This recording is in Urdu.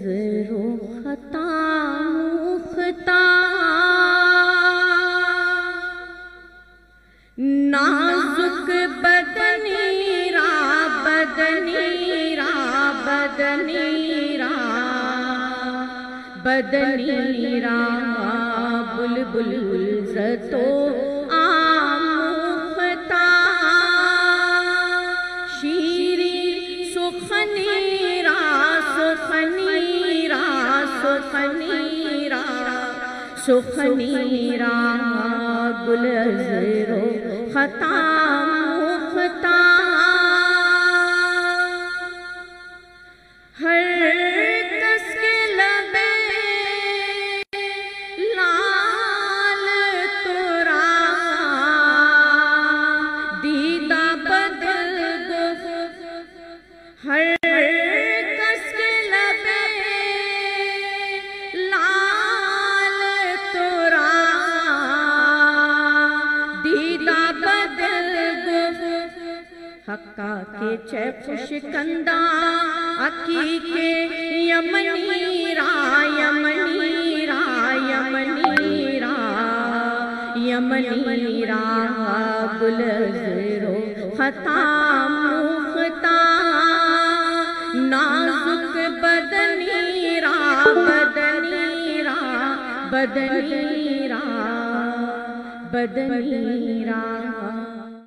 زرو خطا مختا نازک بدنی را بدنی را بدنی را بدنی را بلبل زتو آموختا شیری سخنی را سخنی را سخنی را سخنی را گلزرو خطا مختا ہر کس کے لبے لال ترا دیدہ بدل گفت ہر کس کے لبے لال ترا دیدہ بدل گفت حقا کے چیپ شکندہ عقیقے یمنی را یمنی را یمنی را یمنی را گلزرو خطا مختا نازک بدنی را بدنی را بدنی را بدنی را